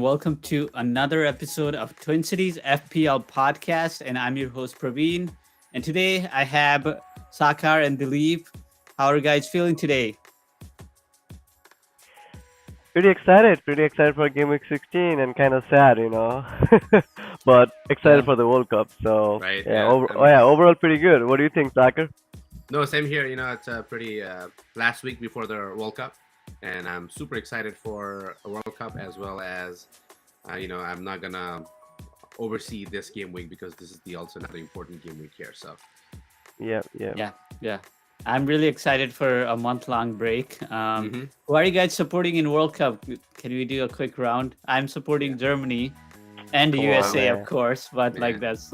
welcome to another episode of TwinCities FPL Podcast. And I'm your host, Praveen. And today I have Sakar and Dilip. How are you guys feeling today? Pretty excited for GameWeek 16 and kind of sad. But excited Yeah, for the World Cup. So Right. yeah, Yeah. overall pretty good. What do you think, Soccer? No, same here. It's a pretty last week before the World Cup, and I'm super excited for a World Cup as well as, I'm not gonna oversee this game week because this is the also another important game week here. So Yeah. yeah, yeah. I'm really excited for a month-long break. mhm. Who are you guys supporting in World Cup? Can we do a quick round? I'm supporting Germany and the Come on, USA, of man. course, but like Man. that's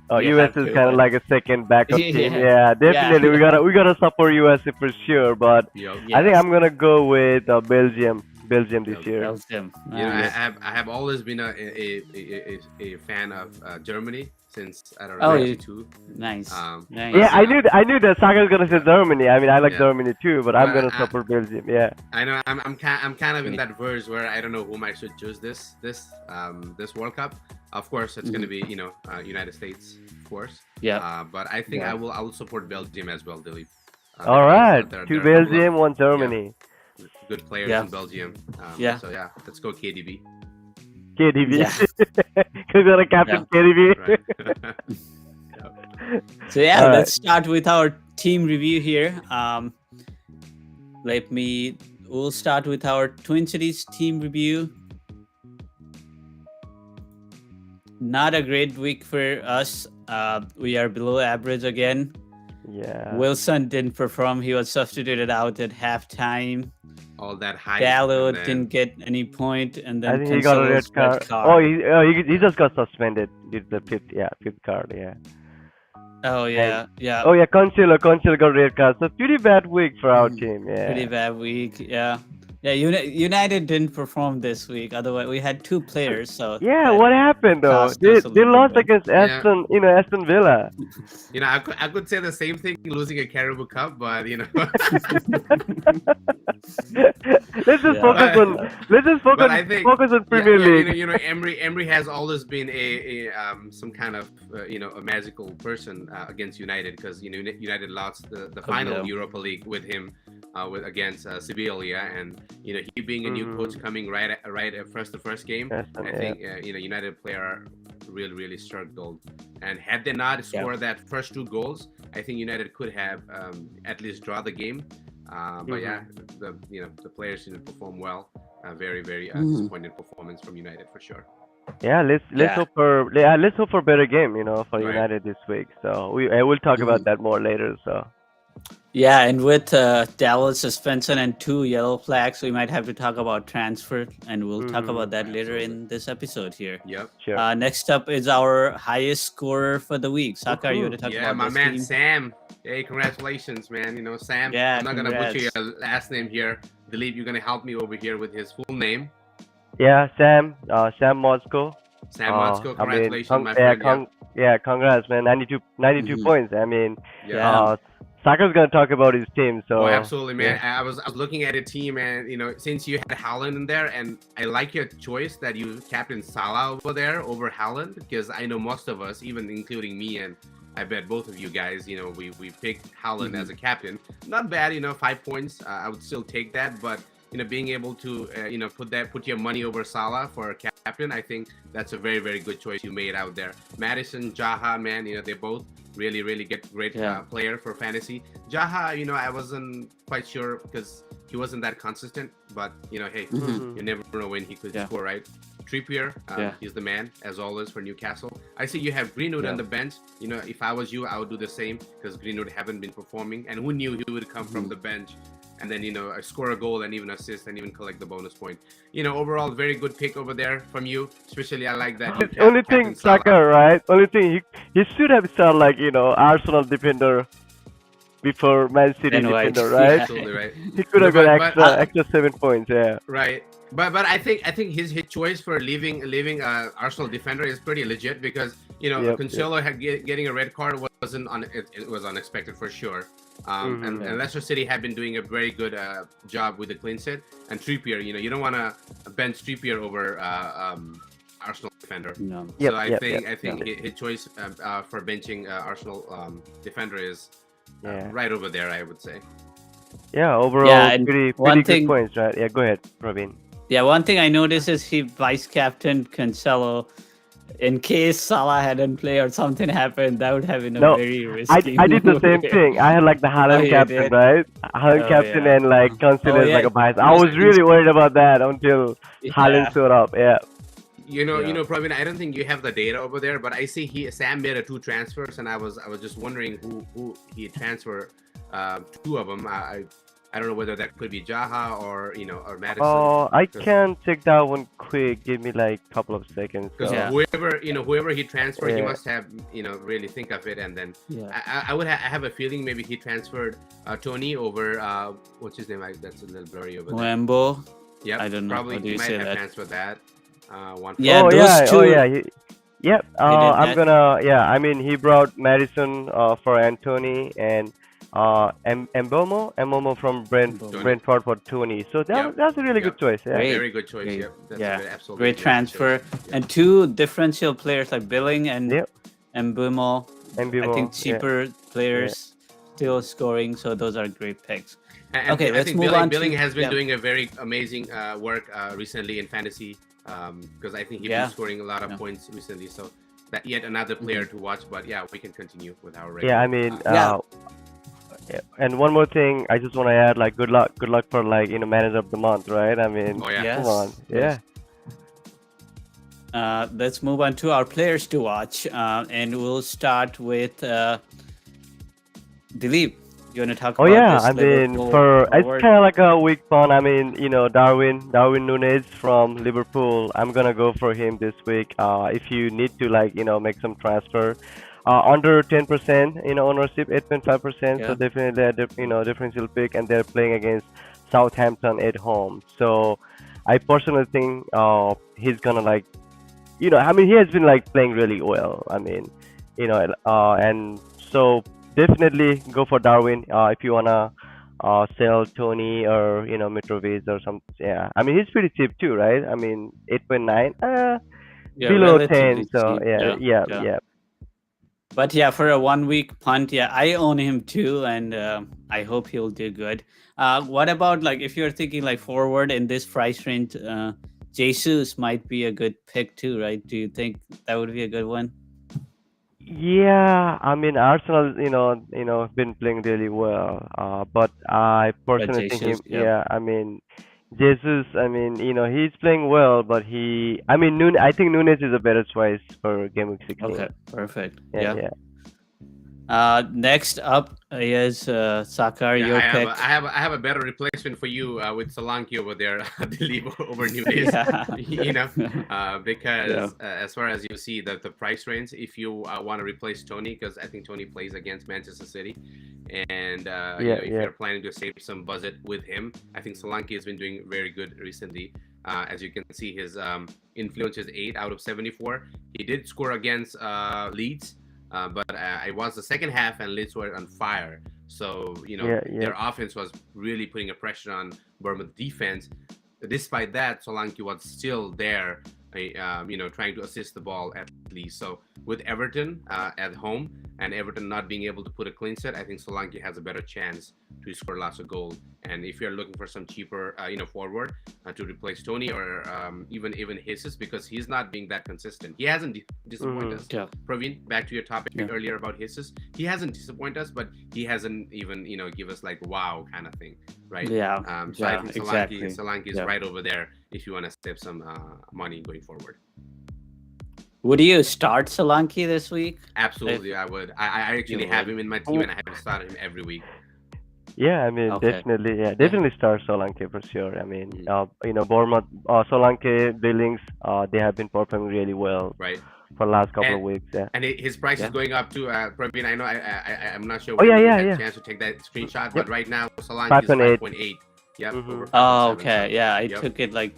Oh, you US have is to. kind of like a second backup team. Yeah, Yeah, definitely. We yeah, gotta support USA for sure. But Yep. I think yes, I'm gonna go with Belgium this Yep. year. Belgium. I Nice. have always been a fan of Germany since I don't know Oh, Yeah. 92. nice, But Yeah, nice. I knew that Soccer's gonna say Germany. I mean, I like Yeah. Germany too, but I'm But gonna support Belgium. Yeah. I know I'm kind of in that verge where I don't know whom I should choose this World Cup. Of course, it's going to be United States, of course. Yeah, But I think yeah. I will support Belgium as well, Dilip, All because right, there two are a couple Belgium, of one Germany. good players Yeah. in Belgium. Yeah. So yeah, let's go KDB. KDB. Yeah. Because you're a captain, KDB. Right. So yeah, All right. let's start with our team review here. We'll start with our Twin Cities team review. Not a great week for us. We are below average again. Yeah. Wilson didn't perform. He was substituted out at halftime. All that hype. Gallo and then, didn't get any point, and I then think he got a Cancelo's red card. Oh, he just got suspended. It's the fifth card. Yeah. Oh yeah, yeah. Oh yeah, Cancelo got a red card. So pretty bad week for our team. Yeah. Pretty bad week. Yeah. Yeah, United didn't perform this week. Otherwise, we had two players. So Yeah, that what happened though? cost They us a they little lost bit. against Yeah. Aston Villa. I could say the same thing losing a Caribou Cup, but let's just Yeah. focus on But I think focus on Premier League. Emery has always been a some kind of a magical person against United because United lost the final yeah. Europa League with him against Sevilla, and he being a new coach coming right at the first game. Aston, I yeah. think United player really struggled, and had they not scored that first two goals, I think United could have at least draw the game. But yeah, the players didn't perform well. Very disappointing performance from United for sure. Yeah, let's Yeah. hope for better game, for Right. United this week. So I will talk about that more later. So Yeah, and with Dallas suspension and 2 yellow flags, we might have to talk about transfer, and we'll talk about that later Absolutely. in this episode here. Yep. sure. Next up is our highest scorer for the week. Sakar, you want to talk Yeah, about my this man team? Sam. Hey, congratulations, man. Sam. Yeah, I'm not gonna butcher congrats. your last name here. Dilip, you're gonna help me over here with his full name. Yeah, Sam Moscow. Sam Motzko, I mean, congratulations, my friend. congrats, man. 92 Mhm. points. I mean, Yeah. Saka's gonna talk about his team. So Oh, absolutely, man. yeah. I was looking at a team, and since you had Haaland in there, and I like your choice that you captain Salah over there over Haaland, because I know most of us, even including me, and I bet both of you guys, we picked Haaland as a captain. Not bad, 5 points. I would still take that, but being able to put your money over Salah for a captain, I think that's a very good choice you made out there. Madison, Jaha, man, they both really get great Yeah. player for fantasy. Jaha, I wasn't quite sure because he wasn't that consistent, but hey, Mhm. you never know when he could Yeah. score, right? Trippier, Yeah. he's the man as always for Newcastle. I see you have Greenwood Yeah. on the bench. If I was you, I would do the same because Greenwood haven't been performing, and who knew he would come from the bench and then score a goal and even assist and even collect the bonus point. Overall, very good pick over there from you. Especially, I like that. you Only captain thing, Salah. Saka, right? Only thing he should have started like Arsenal defender before Man City Ben White, defender, right? yeah. Absolutely right. He could have But- got but- extra 7 points. Yeah. Right. But I think his choice for leaving Arsenal defender is pretty legit because Yep, Cancelo had getting a red card it was unexpected for sure. And Leicester City have been doing a very good job with the clean sheet. And Trippier, you don't want to bench Trippier over Arsenal defender. No. So I think his choice for benching Arsenal defender is right over there, I would say. Yeah, overall, and pretty one good thing- points, right? Yeah, go ahead, Praveen. Yeah, one thing I noticed is he vice captain Cancelo. In case Salah hadn't played or something happened, that would have been a No, very risky I did the move. same thing. I had like the Haaland you captain, did? right? Haaland Oh, captain yeah. and like Cancelo is yeah. like a bias. I was really worried about that until Haaland Yeah. showed up. Yeah. You know, Praveen, I don't think you have the data over there, but I see Sam made 2 transfers, and I was just wondering who he transferred 2 of them. I don't know whether that could be Jaha or or Madison. I can check that one quick. Give me like a couple of seconds. Because Yeah. whoever he transferred, he Yeah. must have really think of it, and then Yeah. I have a feeling maybe he transferred Tony over what's his name? That's a little blurry over there. Wembo. Yep, I don't know. Probably How do he you might say have that? transferred that. One. Yeah, oh those yeah. two- Oh yeah. Yep. I'm that. gonna. Yeah. I mean, he brought Madison for Anthony and Mbomo from Mbeumo. Brentford for Tony. So that's a really good choice. Yeah. Great. Very good choice. Great. Yep. That's Yeah. a good, absolutely Great good transfer. choice. Yep. And 2 differential players like Billing and Yep. Mbeumo. Mbeumo, I think yeah. cheaper players still scoring, so those are great picks. And Okay, I let's think move Billing, on Billing to- has been yeah. doing a very amazing work recently in fantasy because I think he's Yeah. been scoring a lot of points recently. So that yet another player to watch. But yeah, we can continue with our regular. Yeah, I mean, Yeah. yeah. And one more thing, I just want to add, like, good luck for like manager of the month, right? I mean, Oh, yeah. Yes. come on, yeah. Yes. Let's move on to our players to watch, and we'll start with Dilip. You want to talk Oh about yeah, this I mean, Liverpool it's forward? kind of like a weak one. I mean, Darwin Núñez from Liverpool. I'm gonna go for him this week. If you need to like make some transfer, under 10% ownership, 8.5%. Yeah. So definitely a differential pick, and they're playing against Southampton at home. So I personally think he's gonna like, I mean, he has been like playing really well. I mean, and so definitely go for Darwin if you wanna sell Tony or Mitrovic or some. Yeah, I mean he's pretty cheap too, right? I mean 8.9, Yeah, below relatively 10. So cheap. yeah. But yeah, for a 1 week punt, yeah, I own him too, and I hope he'll do good. What about like if you're thinking like forward in this price range, Jesus might be a good pick too, right? Do you think that would be a good one? Yeah, I mean Arsenal, been playing really well. But I personally think him. Jesus, yeah. Yeah, I mean Jesus. I mean, he's playing well, but I think Nunes is a better choice for Game Week 16. Okay, perfect. Yeah. Next up is Sakar, your I pick. have a better replacement for you with Solanke over there, Dilip over Nunes. Because as far as you see the price range, if you want to replace Tony, because I think Tony plays against Manchester City, and if you're planning to save some budget with him, I think Solanke has been doing very good recently. As you can see, his influence is 8 out of 74. He did score against Leeds. But it was the second half and Leeds were on fire. So, their offense was really putting a pressure on Bournemouth defense. Despite that, Solanke was still there, trying to assist the ball at least. So with Everton at home and Everton not being able to put a clean sheet, I think Solanke has a better chance to score lots of goals. And if you're looking for some cheaper, forward to replace Tony or even Jesus, because he's not being that consistent. He hasn't disappointed us. Yeah. Praveen, back to your topic earlier about Jesus. He hasn't disappointed us, but he hasn't even, give us like wow kind of thing, right? Yeah. So I think exactly. Solanke is right over there if you want to save some money going forward. Would you start Solanke this week? Absolutely, I would. I actually have him in my team and I have started him every week. Yeah, I mean definitely start Solanke for sure. I mean, Bournemouth, Solanke, Billings, they have been performing really well for the last couple of weeks. Yeah. And his price is going up too. Praveen, I know I'm not sure. Oh, yeah, you yeah, had yeah. a chance to take that screenshot, but right now Solanke is 5.8. 5.8. Yep. over Oh, 5.7, okay. so, Yeah, I yep. took it like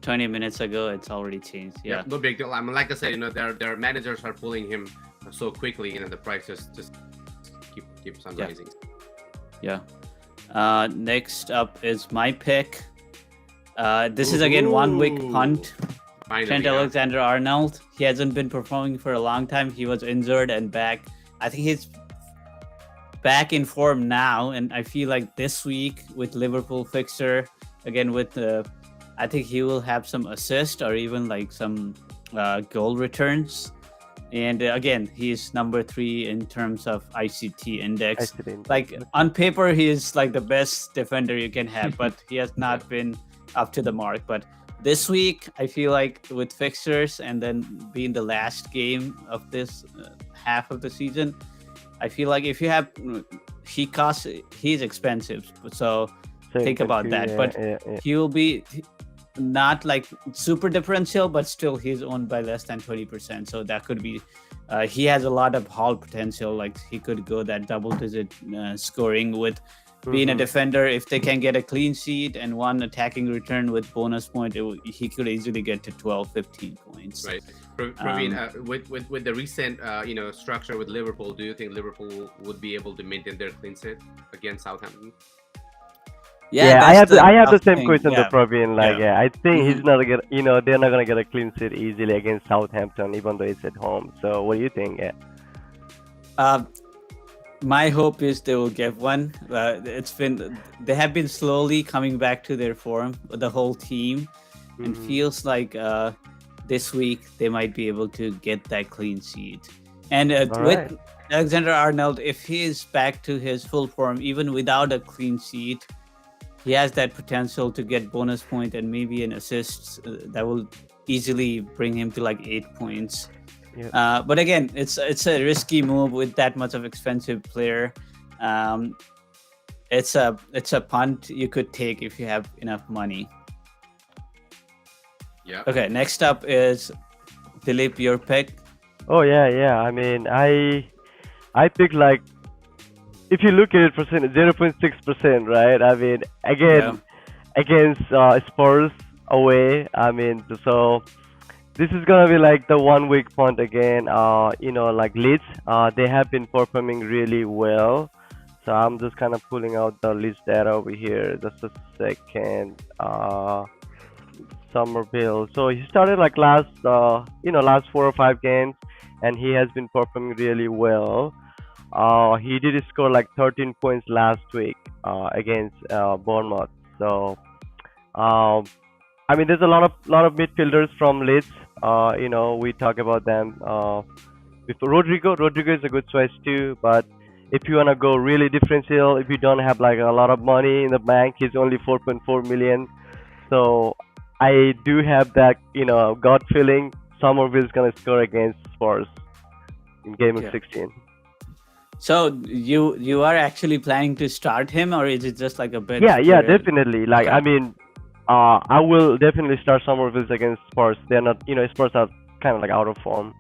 20 minutes ago. It's already changed. Yeah. No big deal. I mean, like I said, their managers are pulling him so quickly. The prices just keeps on rising. Yeah. Next up is my pick. This is again 1 week Ooh. punt. Finally, Trent Alexander-Arnold. He hasn't been performing for a long time. He was injured and back. I think he's back in form now, and I feel like this week with Liverpool fixture again with I think he will have some assist or even like some goal returns. And again, he's number 3 in terms of ICT index. Like on paper, he is like the best defender you can have, but he has not been up to the mark. But this week, I feel like with fixtures and then being the last game of this half of the season, I feel like if you have he's expensive. So think about that. But he will be not like super differential, but still he's owned by less than 20%. So that could be he has a lot of haul potential. Like he could go that double-digit scoring with being a defender. If they can get a clean sheet and one attacking return with bonus point, he could easily get to 12-15 points. Right. Praveen, with the recent structure with Liverpool, do you think Liverpool would be able to maintain their clean sheet against Southampton? Yeah, I have the same question to Praveen. Like, I think he's not gonna, they're not gonna get a clean sheet easily against Southampton, even though it's at home. So, what do you think? Yeah. My hope is they will get one. They have been slowly coming back to their form, the whole team, and feels like this week they might be able to get that clean sheet. And with Alexander-Arnold, if he is back to his full form, even without a clean sheet, he has that potential to get bonus point and maybe an assist that will easily bring him to like 8 points. Yep. But again, it's a risky move with that much of expensive player. It's a punt you could take if you have enough money. Yeah. Okay, next up is Dilip, your pick. Oh yeah. I mean, I picked like, if you look at it, 0.6%, right? I mean, again, against Spurs away. I mean, so this is gonna be like the 1 week punt again. Like Leeds, they have been performing really well. So I'm just kind of pulling out the Leeds data over here. Just a second. Somerville. So he started like last 4 or 5 games, and he has been performing really well. He did score like 13 points last week against Bournemouth. So, I mean, there's a lot of midfielders from Leeds. We talk about them. Before Rodrigo is a good choice too. But if you wanna go really differential, if you don't have like a lot of money in the bank, he's only 4.4 million. So I do have that gut feeling Somerville's gonna score against Spurs in game of 16. So you are actually planning to start him, or is it just like a bit? Yeah, definitely. Like, I mean, I will definitely start Somerville against Spurs. They're not, Spurs are kind of like out of form.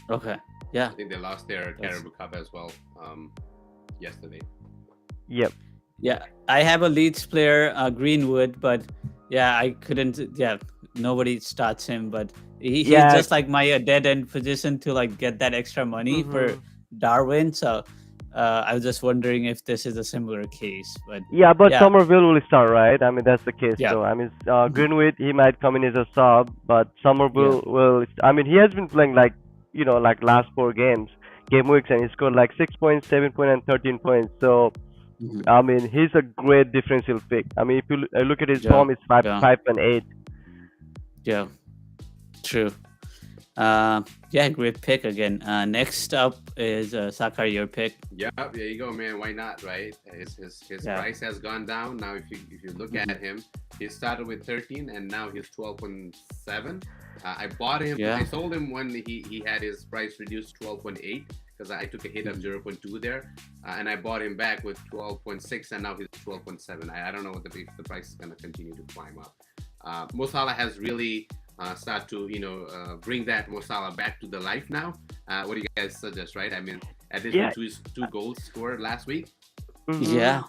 Okay. Yeah. I think they lost their Carabao Cup as well yesterday. Yep. Yeah, I have a Leeds player, Greenwood, but I couldn't. Yeah, nobody starts him, but he's just like my dead end position to like get that extra money for Darwin. So I was just wondering if this is a similar case. But Somerville will start, right? I mean, that's the case. Yeah. So I mean, Greenwood, he might come in as a sub, but Somerville will. I mean, he has been playing like like last 4 games, GameWeeks, and he scored like 6 points, 7 points, and 13 points. So I mean, he's a great differential pick. I mean, if you look at his form, it's 5 and 8. Yeah, true. Great pick again. Next up is Sakar, your pick. Yeah, there you go, man. Why not, right? His price has gone down. Now, if you look at him, he started with 13 and now he's 12.7. I bought him. I sold him when he had his price reduced to 12.8 because I took a hit of 0.2 there, and I bought him back with 12.6, and now he's 12.7. I don't know if the price is going to continue to climb up. Mo Salah has really start to bring that Mo Salah back to the life now. What do you guys suggest? Right? I mean, at least two goals scored last week. Yeah.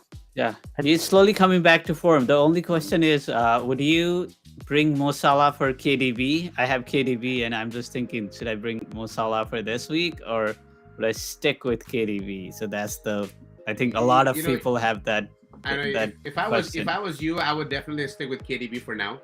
He's slowly coming back to form. The only question is, would you bring Mo Salah for KDB? I have KDB, and I'm just thinking, should I bring Mo Salah for this week, or would I stick with KDB? So that's the I think a lot of You know, people have that I know that if question. I was you, I would definitely stick with KDB for now,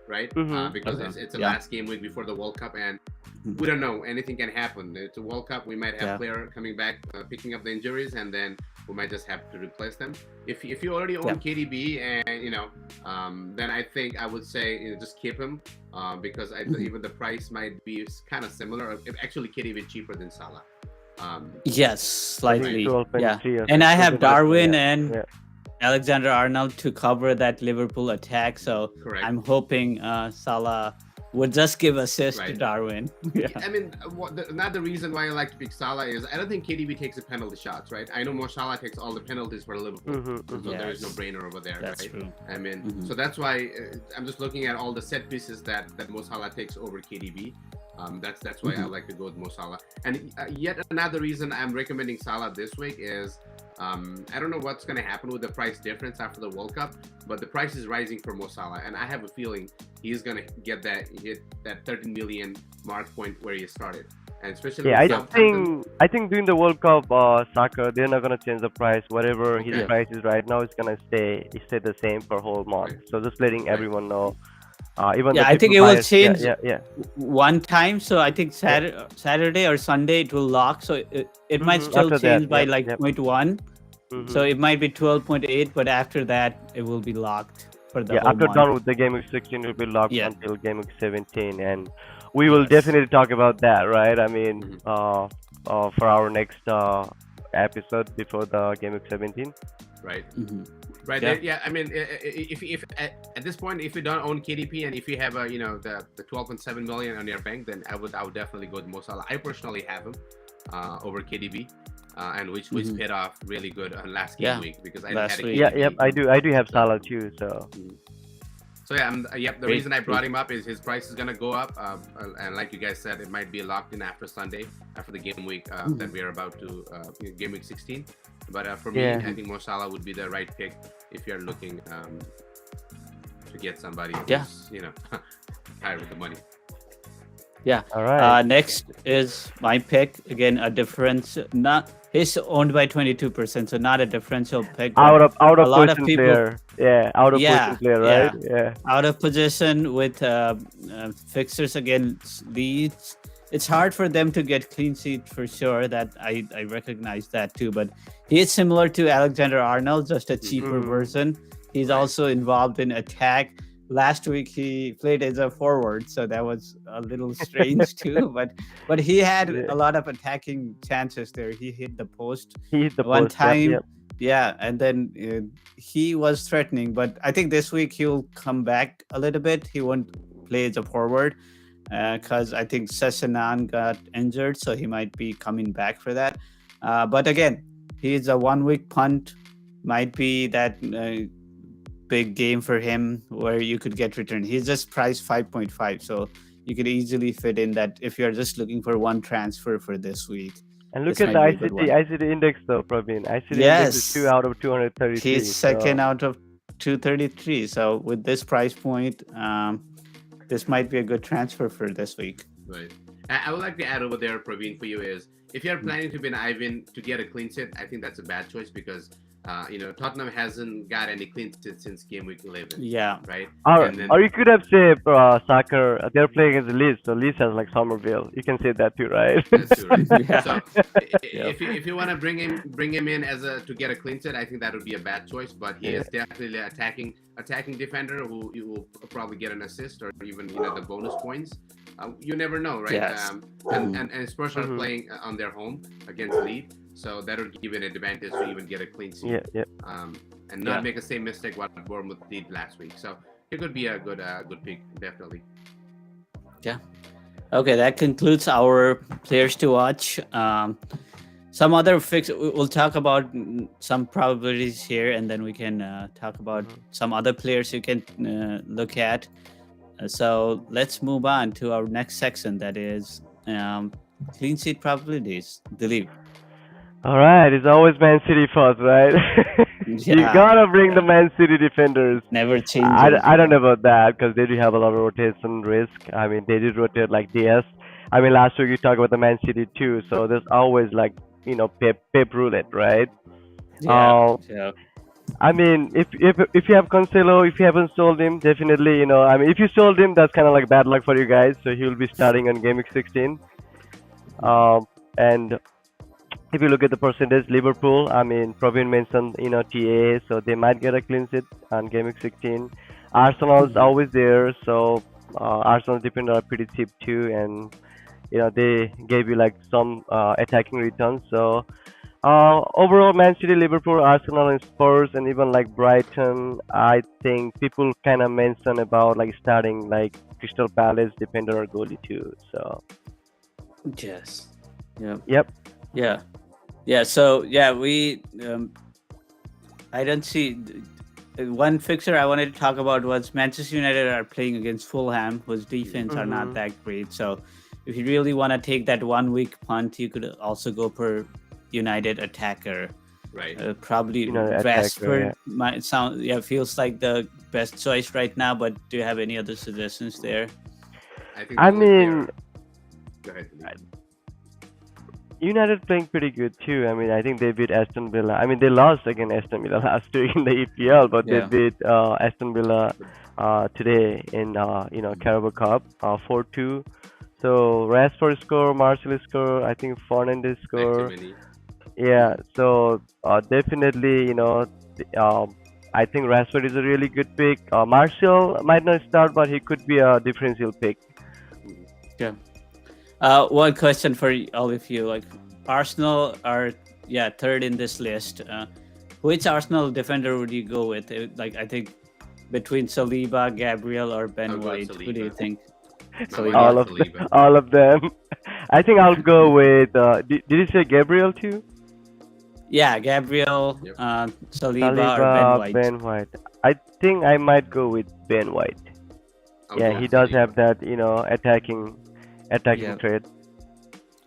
right? Mhm. Because Okay. it's the Yeah. last game week before the World Cup, and Mhm. we don't know, anything can happen. It's a World Cup. We might have Yeah. player coming back, picking up the injuries, and then we might just have to replace them. If you already Yeah. own KDB, and then I think I would say just keep him, because Mhm. even the price might be kind of similar. Actually, KDB cheaper than Salah. Yes, I think Right. slightly. Yeah. 12.3 or And I have 12.3. Darwin Yeah, and yeah. Alexander Arnold to cover that Liverpool attack. So Correct. I'm hoping Salah would just give assist to Right. Darwin. Yeah. I mean, another reason why I like to pick Salah is I don't think KDB takes the penalty shots, right? I know Mo Salah takes all the penalties for Liverpool, Mhm. so Mhm. there is no Yes. brainer over there, That's right? true. I mean, Mhm. so that's why I'm just looking at all the set pieces that Mo Salah takes over KDB. That's why I Mhm. like to go with Mo Salah. And yet another reason I'm recommending Salah this week is I don't know what's going to happen with the price difference after the World Cup, but the price is rising for Mo Salah, and I have a feeling he's going to hit that 13 million mark point where he started, and especially Yeah, with Southampton. I think during the World Cup, soccer, they're not gonna change the price. Whatever his Okay. price is right now, it's gonna stay the same for whole month. Right. So just letting Right. everyone know. Even Yeah, the I think people it will bias. Yeah, change yeah, yeah. one time. So I think Yeah. Saturday or Sunday it will lock. So it might still After that, change by yep, like yep. 0.1. So Mhm. it might be 12.8, but after that it will be locked for the Yeah, whole after month. done with the game week 16, will be locked Yeah. until game week 17, and we will Yes. definitely talk about that, right? I mean, Mhm. for our next episode before the game week 17. Right. Mhm. Right. Yeah. Yeah. I mean, if at this point, if you don't own KDP and if you have the 12.7 million on your bank, then I would definitely go with Mo Salah. I personally have him over KDB, and which Mhm. paid off really good on last game Yeah, week because I last had a week. Yeah, KDB. yep. I do have So, Salah too. So so yeah, yep. The Great, reason I brought great. him up is his price is gonna go up, and like you guys said, it might be locked in after Sunday, after the game week that we are about to game week 16. But for me, Yeah. I think Mo Salah would be the right pick if you're looking to get somebody Yeah. who's higher with the money. Yeah. all right. Next is my pick. Again, a difference. Not he's owned by 22%, so not a differential pick. But Out a of lot of position people, player. Yeah, out of yeah, position player, yeah, right? Yeah. out of position with fixers against Leeds. It's hard for them to get clean sheet for sure. That I recognize that too. But he is similar to Alexander Arnold, just a cheaper Mhm. version. He's Right. also involved in attack. Last week he played as a forward, so that was a little strange too. But he had Yeah. a lot of attacking chances there. He hit the post He hit the one post. Yep, time, yep. yeah, and then he was threatening. But I think this week he'll come back a little bit. He won't play as a forward because I think Sessanan got injured, so he might be coming back for that. But again, he's a 1 week punt. Might be that big game for him where you could get return. He's just priced 5.5, so you could easily fit in that if you're just looking for one transfer for this week. And look This at the might be a good one. ICT index though, Praveen. ICT index is 2 Yes, out of 233. he's second So out of 233. So with this price point, this might be a good transfer for this week. Right. I would like to add over there, Praveen, for you is if you're Mm. planning to be an Ivan to get a clean sheet, I think that's a bad choice because Tottenham hasn't got any clean sheet since game week 11, Yeah. right? or And then or you could have said soccer. They're playing against Leeds, so Leeds has like Somerville. You can say that too, right? that's true, right? Yeah. So Yep. if you want to bring him in as to get a clean sheet, I think that would be a bad choice. But he is definitely an attacking defender who you will probably get an assist or even the bonus points. You never know, right? Yes. And Spurs are playing on their home against Leeds, so that would give an advantage to even get a clean sheet. Yeah, yeah. And not Yeah. make the same mistake what Bournemouth did last week. So it could be a good pick, definitely. Okay, that concludes our players to watch. Some other we'll talk about some probabilities here, and then we can talk about some other players you can look at. So let's move on to our next section, that is clean sheet probabilities. Dilip. All right, it's always Man City first, right? You Yeah, gotta bring the Man City defenders. never changes. I don't know about that because they do have a lot of rotation risk. I mean, they did rotate like DS. I mean, last week you talked about the Man City too, so there's always like Pep roulette, right? Yeah. Uh, Yeah. I mean, if you have Cancelo, if you haven't sold him, definitely, I mean, if you sold him, that's kind of like bad luck for you guys. So he will be starting on Game Week 16. Mhm. Um, and if you look at the percentage, Liverpool, I mean, Praveen mentioned, TA, so they might get a clean sheet on Game Week 16. Arsenal is Mhm. always there, so Arsenal defenders are pretty cheap too, and they gave you like some attacking returns. So overall, Man City, Liverpool, Arsenal, and Spurs, and even like Brighton, I think people kind of mention about like starting like Crystal Palace defender or goalie too. So Yes. Yeah. yep. Yeah. Yeah. So yeah, we I don't see one fixture I wanted to talk about was Manchester United are playing against Fulham, whose defense are not Mhm. that great. So if you really want to take that 1 week punt, you could also go for United attacker. Right. Probably Attacker. Rashford Yeah. might sound feels like the best choice right now. But do you have any other suggestions there? I think the I only mean, player. Go ahead. United playing pretty good too. I mean, I think they beat Aston Villa. I mean, they lost against Aston Villa last week in the EPL, but they Yeah. beat Aston Villa today in Carabao Cup 4-2. So Rashford score, Martial score, I think Fernandes score. McTominay. Yeah, so definitely, I think Rashford is a really good pick. Martial might not start, but he could be a differential pick. Mhm. Yeah. One question for all of you: like Arsenal are third in this list. Which Arsenal defender would you go with? Like I think between Saliba, Gabriel, or I Ben would go White. Who do you Saliba. think? I would go All Saliba. with of them, Saliba. all of them. I think I'll go with. Did you say Gabriel too? Yeah, Gabriel, Yep. Saliba, or Ben Saliba, White. Ben White. I think I might go with Ben White. I would Yeah, go he with does Saliba. have that, attacking Yeah, trait.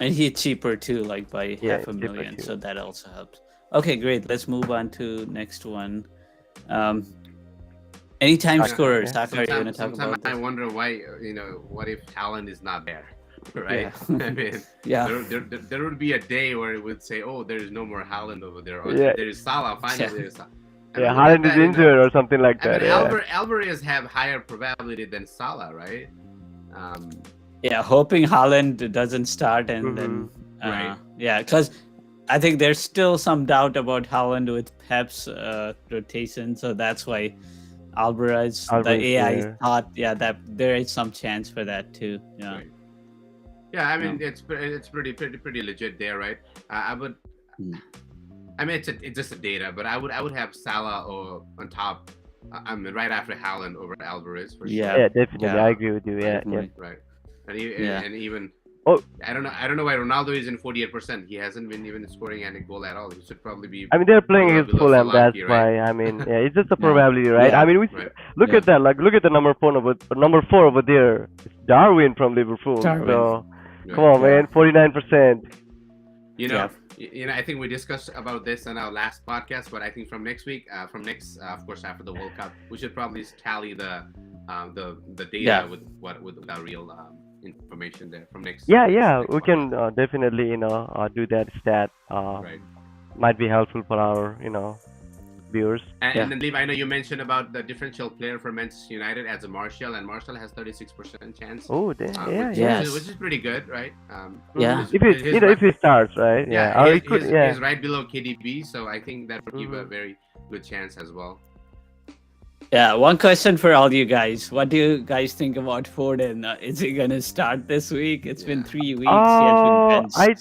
and he's cheaper too, like by Yeah, half a cheaper million, so too. that also helps. Okay, great. Let's move on to next one. Um, anytime You know, Okay, scorer, yeah, Saka, are you gonna sometimes, talk sometimes about I this? wonder why. What if Haaland is not there, right? Yeah, I mean, yeah, there would be a day where it would say, "Oh, there is no more Haaland over there," or yeah, there is Salah. yeah, Finally, there's Salah. I yeah. mean, look at Haaland is that. injured or something like I mean, that. Yeah, Alvarez have higher probability than Salah, right? Um, yeah. Hoping Haaland doesn't start, and then mhm. right. because I think there's still some doubt about Haaland with Pep's rotation, so that's why Alvarez, the Alvarez AI there. thought, that there is some chance for that too. Yeah, Right. Yeah, I yeah. mean it's pretty legit there, right? I would. Mm. I mean it's just a data, but I would have Salah or on top. I mean right after Haaland over Alvarez for Yeah, sure. Yeah, definitely. yeah, I agree with you. Yeah, Right, yep. definitely. right, Yeah, and even Oh, I don't know why Ronaldo is in 48%. He hasn't been even scoring any goal at all. He should probably be I mean they're playing against below Fulham. That's Solanke, right? why. I mean, yeah, it's just a yeah, probability, right? I yeah, mean, Right. look yeah. at that. Like, look at the number four over there. It's Darwin from Liverpool. Darwin. So come Right. on, Yeah, man. 49%. You yeah, know, I think we discussed about this in our last podcast, but I think from next week, of course, after the World Cup, we should probably tally the data yeah. with our real information there from Yeah, next yeah, next we podcast. can definitely, do that stat. Right. Might be helpful for our, viewers. And, Yeah. and then, Leave, I know you mentioned about the differential player for Manchester United as a Martial, and Martial has 36% chance, Oh, yeah, yeah. Yes. which is pretty good, right? Yeah. If it, if he starts, right? Yeah. Yeah, Or he's, he could, he's, yeah. he's right below KDB, so I think that would give a Mhm. very good chance as well. Yeah, one question for all you guys. What do you guys think about Foden? Is he gonna start this week? It's been Yeah. 3 weeks. He has been benched. I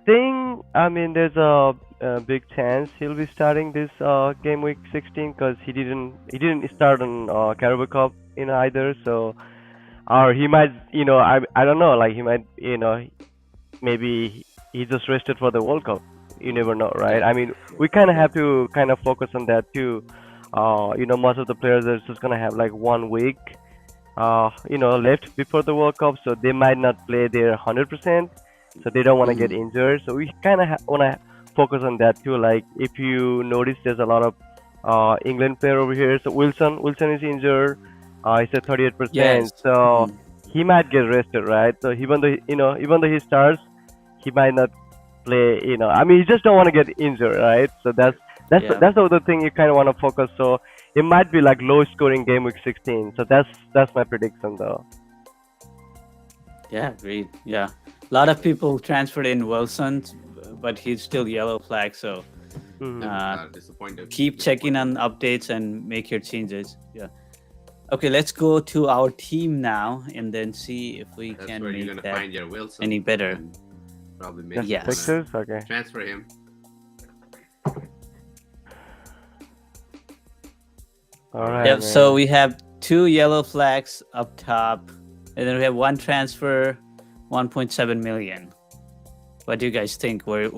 think, I mean, there's a big chance he'll be starting this game week 16 because he didn't start on Carabao Cup, either. So, or he might, I don't know, like he might, maybe he just rested for the World Cup. You never know, right? I mean, we kind of have to kind of focus on that too. Most of the players are just gonna have like 1 week, left before the World Cup, so they might not play their 100%. So they don't want to get Mhm. injured. So we kind of want to focus on that too. Like if you notice, there's a lot of England player over here. So Wilson is injured. He's at 38%. Yes. So Mhm. he might get rested, right? So even though he starts, he might not play. I mean, he just don't want to get injured, right? So Yeah. that's the other thing you kind of want to focus. So it might be like low scoring game week 16. So that's my prediction though. Yeah, great. Yeah. A lot of people transferred in Wilson, but he's still yellow flag. So Hmm. Disappointed. keep checking on updates and make your changes. Yeah. Okay, let's go to our team now and then see if we That's can where you're make gonna that find your Wilson. any better. And probably maybe Just Yes. fixers. Okay. transfer him. All right, Yep. So man. we have 2 yellow flags up top, and then we have 1 transfer, 1.7 million. What do you guys think? Where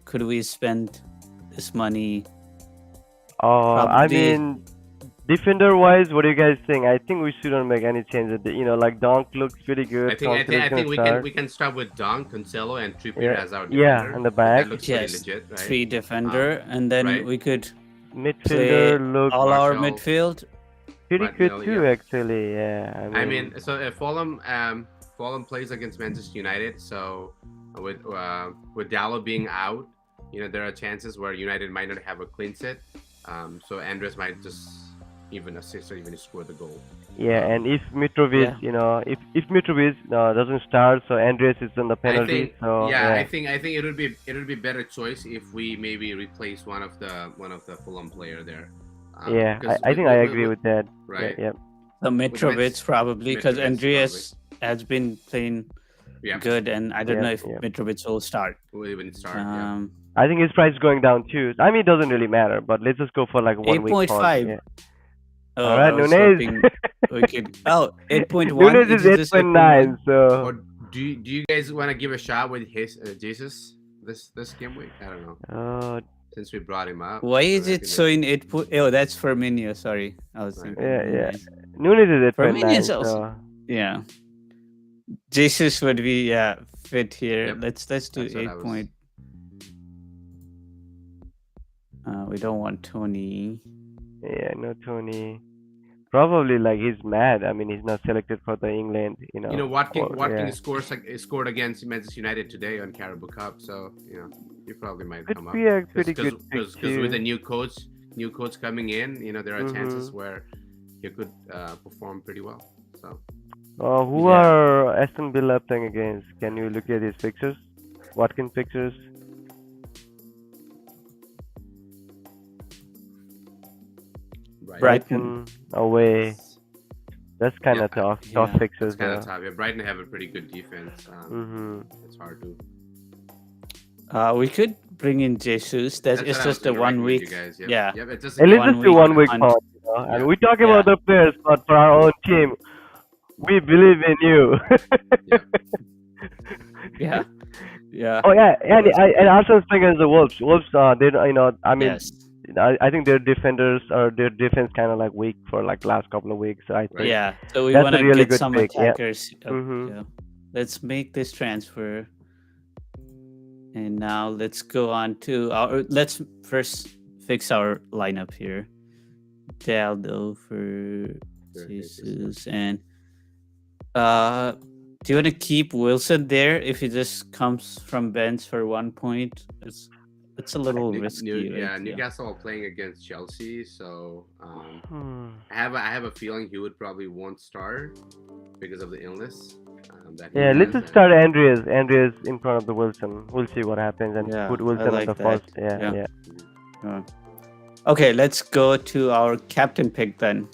could we spend this money? I Probably. mean, defender wise, what do you guys think? I think we shouldn't make any changes. You know, like Donk looks pretty good. I Confidence think gonna we start. can start with Don, Cancelo, and Trippier Yeah, as our yeah, defender. in the That back. looks pretty Yes, legit, right? 3 defender, and then right. we could Midfielder play looks all our Martial, midfield. pretty good Martinelli, too, yeah. actually. Yeah, I mean, so Fulham plays against Manchester United. So with Dallo being out, there are chances where United might not have a clean set. So Andres might just even assist or even score the goal. yeah, and if Mitrovic, Yeah. if Mitrovic doesn't start, so Andres is on the I penalty. think, So yeah, yeah, I think it would be better choice if we maybe replace one of the Fulham player there. yeah, Because I think I agree with that. right. Yeah, The Mitrovic probably, because Mitrovic, Andreas has been playing Yeah, good, and I don't yeah, know if yeah. Mitrovic will start. we'll even start. Yeah. I think his price is going down too. I mean, it doesn't really matter, but let's just go for like 1 week pause. 8.5. Yeah. Oh, All I right, was Nunez. hoping we could. Oh, 8.1. Nunez is Is this 8.1? 8.9. So Or do you guys want to give a shot with his Jesus this game week? I don't know. Since we brought him up. Why So is I it think showing 8? Oh, that's Firmino. Sorry, I was Right. thinking. yeah. Nunez. Nunez is Firmino 8.9. is also. So Yeah, Jesus would be fit here. Yep. Let's do That's what 8 I was- point. We don't want Tony. yeah, no Tony. Probably like he's mad. I mean, he's not selected for the England. Watkins yeah. scored against Manchester United today on Carabao Cup, so he probably might Could come up. be a pretty good pick Because too. with the new coach coming in, there are chances Mhm. where he could perform pretty well. So Who Yeah. are Aston Villa playing against? Can you look at his pictures? Watkins pictures? Brighton. Away. That's kind of Yeah, tough. yeah. Tough it's fixtures kind though. of tough. Yeah, Brighton have a pretty good defense. Mhm. It's hard to. We could bring in Jesus. It's what I was just a gonna 1 recommend week. you guys. Yep. Yeah. Yep, it's just And let's One just do week 1 week hunt. pause. Yeah. And we talk Yeah. about the players, but for our own team, we believe in you. Yeah. Yeah. Oh yeah, and Arsenal's playing against the Wolves. Wolves, they I mean, Yes. I think their defenders or their defense kind of like weak for like last couple of weeks. So I think Right. Yeah. So we That's want a to really get good some pick, yeah. attackers. Mhm. Yeah. Let's make this transfer. And now let's go on to our. Let's first fix our lineup here. Daldo for Jesus and do you want to keep Wilson there if he just comes from bench for 1 point? It's a little risky. right? Newcastle are playing against Chelsea, so Hmm. I have a feeling he would probably won't start because of the illness. That he Yeah, let's has, just start Andreas. Andreas in front of the Wilson. We'll see what happens and Yeah, put I Wilson like on the that. first. Yeah, Yeah. yeah. Okay, let's go to our captain pick then.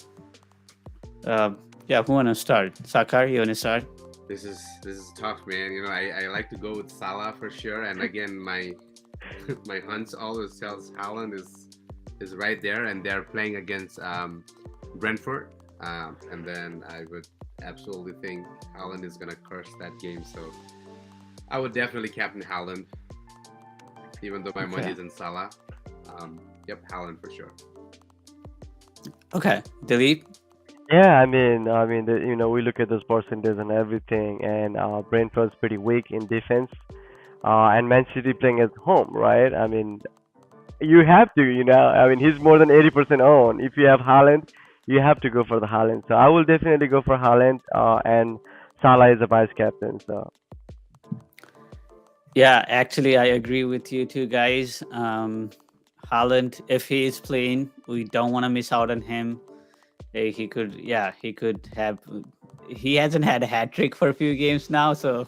Who wanna start? Sakar, you wanna start? This is tough, man. I like to go with Salah for sure, and again my my hunch always tells Haaland is right there, and they're playing against Brentford, and then I would absolutely think Haaland is gonna curse that game. So I would definitely captain Haaland, even though my money is in Salah. Yep, Haaland for sure. Okay, Dilip. Yeah, I mean, we look at those percentages and everything, and Brentford's pretty weak in defense, and Man City playing at home, right? I mean, you have to, I mean, he's more than 80% owned. If you have Haaland, you have to go for the Haaland. So I will definitely go for Haaland, and Salah is a vice captain. So Yeah, actually, I agree with you two guys. Haaland, if he is playing, we don't want to miss out on him. He could, yeah, he could have. He hasn't had a hat trick for a few games now, so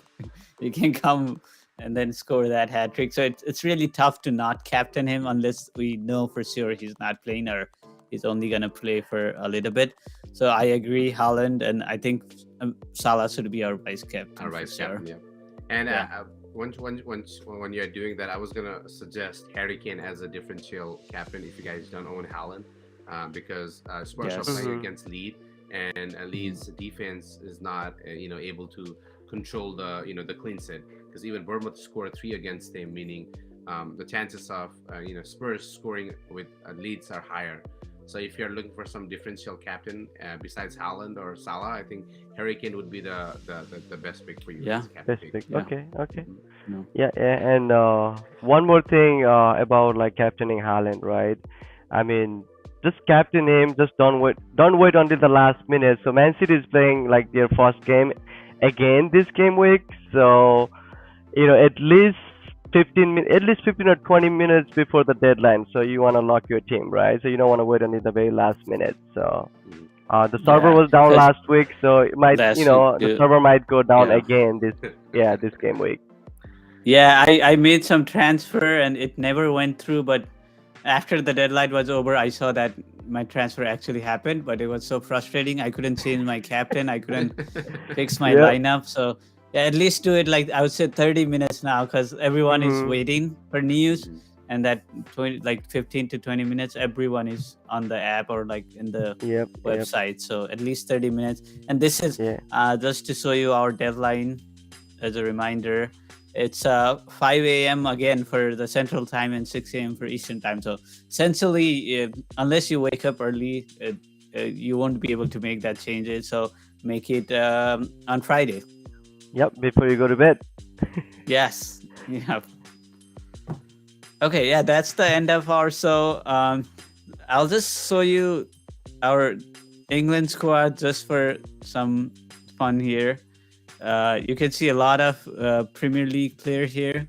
he can come and then score that hat trick. So it's really tough to not captain him unless we know for sure he's not playing or he's only gonna play for a little bit. So I agree, Haaland, and I think Salah should be our vice captain. Our vice sure. captain, yeah. And Yeah. when you're doing that, I was gonna suggest Harry Kane as a differential captain if you guys don't own Haaland, because Spurs are Yes. playing Mhm. against and Leeds defense is not able to control the clean set, because even Bournemouth scored 3 against them, meaning the chances of Spurs scoring with Leeds are higher. So if you're looking for some differential captain besides Haaland or Salah, I think Harry Kane would be the best pick for you. Yeah. as captain Best pick. pick. Yeah. Okay. No. Yeah, and one more thing about like captaining Haaland, right? I mean, just captain him. Just don't wait until the last minute. So Man City is playing like their first game again this game week. So at least 15 or 20 minutes before the deadline. So you want to lock your team, right? So you don't want to wait until the very last minute. So Mm. the server was down 'cause last week, so it might, last the week, server might go down yeah. again this game week. Yeah, I made some transfer and it never went through, but after the deadline was over, I saw that my transfer actually happened, but it was so frustrating. I couldn't change my captain. I couldn't fix my Yeah. lineup. So yeah, at least do it like I would say 30 minutes now because everyone is Mhm. waiting for news. Mhm. And that 20, like 15 to 20 minutes, everyone is on the app or like in the Yep. website. So at least 30 minutes. And this is Yeah. just to show you our deadline as a reminder. It's 5 a.m. again for the Central Time and 6 a.m. for Eastern Time. So essentially, unless you wake up early, you won't be able to make that changes. So make it on Friday. Yep. Before you go to bed. Yes. Yeah. Okay. Yeah, that's the end of our show. I'll just show you our England squad just for some fun here. You can see a lot of Premier League player here.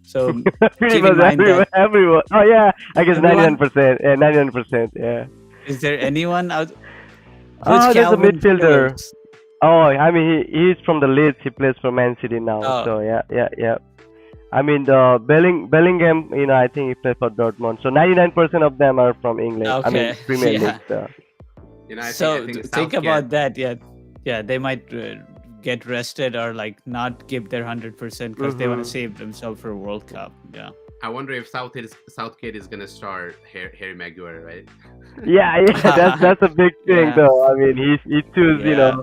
So Pretty keep in much mind that everyone. Oh yeah, I guess everyone, 99%. Yeah, 99%. Yeah. is there anyone out? Who's Oh, there's a Calvin midfielder. Phillips? Oh, I mean he's from the Leeds. He plays for Man City now. Oh, So yeah. I mean the Bellingham. I think he plays for Dortmund. So 99% of them are from England. I mean okay. Premier Yeah. League. So. I So think think Southgate. about that. Yeah. They might get rested or like not give their 100% because they want to Mhm. save themselves for World Cup. Yeah. I wonder if Southgate is gonna start Harry Maguire, right? Yeah. That's a big thing Yeah. though. I mean he choose. Yeah.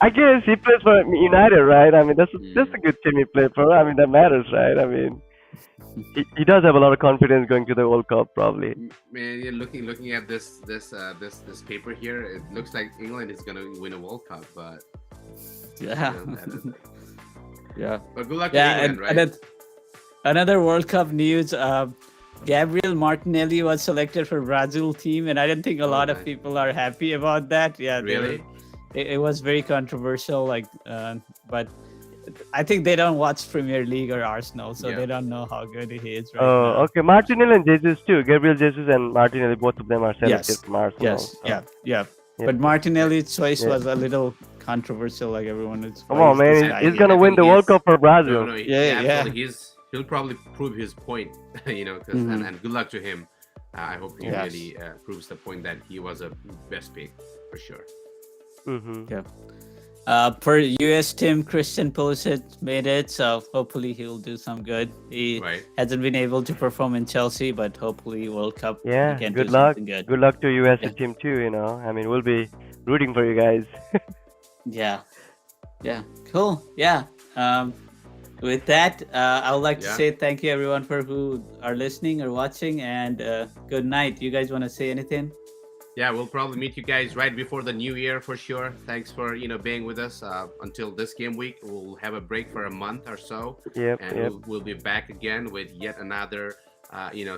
I guess he plays for United, right? I mean that's a Mm. good team he played for. I mean that matters, right? I mean he does have a lot of confidence going to the World Cup, probably. Man, you're looking at this paper here. It looks like England is gonna win a World Cup, but Yeah. Yeah. but good luck to Yeah. England, right? Another World Cup news. Gabriel Martinelli was selected for Brazil team, and I don't think a Oh, lot of nice. people are happy about that. Yeah, Really? it was very controversial. Like, but I think they don't watch Premier League or Arsenal, so Yeah. they don't know how good he is right Oh, now. okay. Martinelli and Jesus too. Gabriel Jesus and Martinelli, both of them are selected Yes. from Arsenal. Yes, So, yeah. yeah. But Martinelli's choice Yeah. was a little controversial. Like everyone is. Come why on, is man. this He's, guy he's here? gonna I win think the World he's- Cup for Brazil. No, Yeah, yeah. absolutely. He'll probably prove his point, Mhm. and good luck to him. I hope he Yes. really proves the point that he was a best pick for sure. Mm-hmm. Per US team, Christian Pulisic made it, so hopefully he'll do some good. He Right. hasn't been able to perform in Chelsea, but hopefully World Cup Yeah. he can Good do luck. something good. Good luck to US Yeah. team too. I mean, we'll be rooting for you guys. Yeah, cool. Yeah. With that, I would like to Yeah. say thank you everyone for who are listening or watching, and good night. You guys want to say anything? Yeah, we'll probably meet you guys right before the new year for sure. Thanks for being with us until this game week. We'll have a break for a month or so, Yep. and Yep. we'll be back again with yet another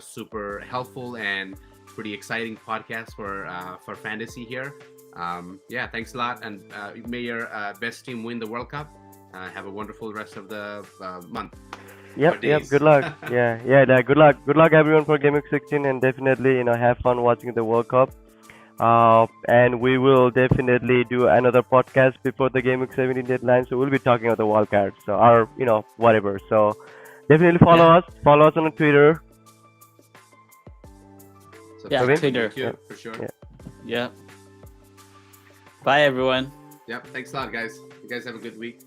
super helpful and pretty exciting podcast for fantasy here. Yeah, thanks a lot, and may your best team win the World Cup. Have a wonderful rest of the month. Yep. days. Good luck. Yeah. Good luck, everyone, for Game Week 16, and definitely, have fun watching the World Cup. And we will definitely do another podcast before the Game Week 17 deadline. So we'll be talking about the wildcards, so or whatever. So definitely follow Yeah. us. Follow us on Twitter. So Yeah, thank Twitter. you for sure. Yeah. Yeah. Bye, everyone. Yep. Thanks a lot, guys. You guys have a good week.